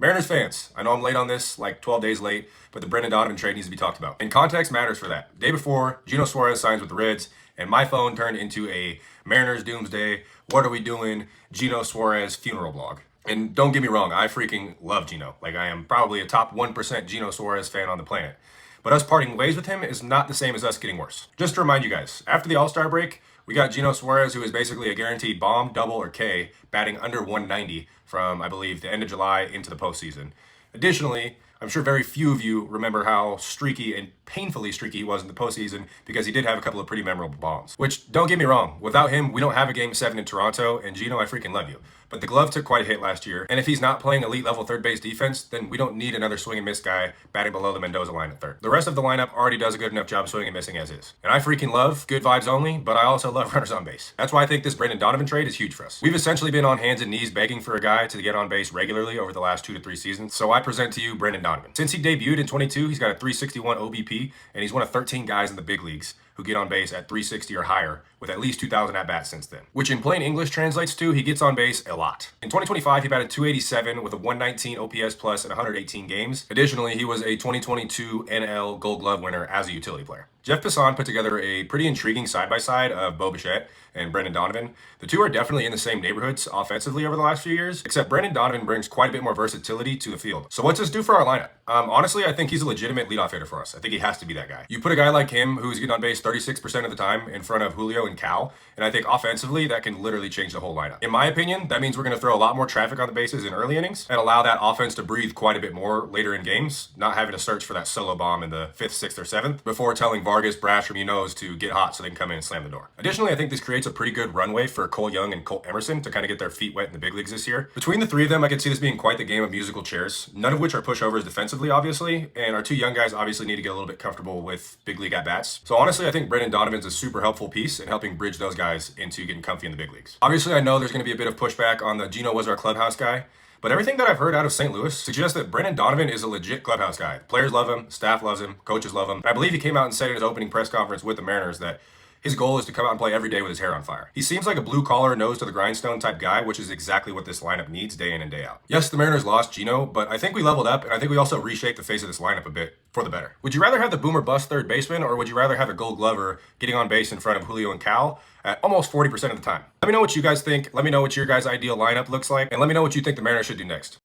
Mariners fans, I know I'm late on this, like 12 days late, but the Brendan Donovan trade needs to be talked about. And context matters for that. Day before, Geno Suarez signs with the Reds, and my phone turned into a Mariners doomsday, what are we doing, Geno Suarez funeral blog. And don't get me wrong, I freaking love Geno. Like, I am probably a top 1% Geno Suarez fan on the planet. But us parting ways with him is not the same as us getting worse. Just to remind you guys, after the All-Star break, we got Geno Suarez, who is basically a guaranteed bomb, double, or K, batting under 190 from, I believe, the end of July into the postseason. Additionally, I'm sure very few of you remember how streaky and painfully streaky he was in the postseason because he did have a couple of pretty memorable bombs. Which, don't get me wrong, without him, we don't have a Game 7 in Toronto, and Geno, I freaking love you. But the glove took quite a hit last year, and if he's not playing elite level third base defense, then we don't need another swing and miss guy batting below the Mendoza line at third. The rest of the lineup already does a good enough job swinging and missing as is. And I freaking love good vibes only, but I also love runners on base. That's why I think this Brendan Donovan trade is huge for us. We've essentially been on hands and knees begging for a guy to get on base regularly over the last 2 to 3 seasons, so I present to you Brendan Donovan. Since he debuted in 22, he's got a 361 OBP, and he's one of 13 guys in the big leagues who get on base at 360 or higher with at least 2,000 at-bats since then. Which in plain English translates to he gets on base a lot. In 2025, he batted 287 with a 119 OPS plus in 118 games. Additionally, he was a 2022 NL Gold Glove winner as a utility player. Jeff Passan put together a pretty intriguing side-by-side of Bo Bichette and Brendan Donovan. The two are definitely in the same neighborhoods offensively over the last few years, except Brendan Donovan brings quite a bit more versatility to the field. So what's this do for our lineup? Honestly, I think he's a legitimate leadoff hitter for us. I think he has to be that guy. You put a guy like him who's getting on base 36% of the time in front of Julio and Cal, and I think offensively that can literally change the whole lineup. In my opinion, that means we're going to throw a lot more traffic on the bases in early innings and allow that offense to breathe quite a bit more later in games, not having to search for that solo bomb in the 5th, 6th, or 7th before telling Vargas, Brash, or Munoz to get hot so they can come in and slam the door. Additionally, I think this creates a pretty good runway for Cole Young and Colt Emerson to kind of get their feet wet in the big leagues this year. Between the three of them, I could see this being quite the game of musical chairs, none of which are pushovers defensively, obviously, and our two young guys obviously need to get a little bit comfortable with big league at-bats. So honestly, I think Brendan Donovan's a super helpful piece in helping bridge those guys into getting comfy in the big leagues. Obviously, I know there's going to be a bit of pushback on the Geno was our clubhouse guy, but everything that I've heard out of St. Louis suggests that Brendan Donovan is a legit clubhouse guy. Players love him, staff loves him, coaches love him. And I believe he came out and said in his opening press conference with the Mariners that his goal is to come out and play every day with his hair on fire. He seems like a blue-collar, nose-to-the-grindstone type guy, which is exactly what this lineup needs day in and day out. Yes, the Mariners lost Geno, but I think we leveled up, and I think we also reshaped the face of this lineup a bit for the better. Would you rather have the boomer bust third baseman, or would you rather have a Gold Glover getting on base in front of Julio and Cal at almost 40% of the time? Let me know what you guys think. Let me know what your guys' ideal lineup looks like, and let me know what you think the Mariners should do next.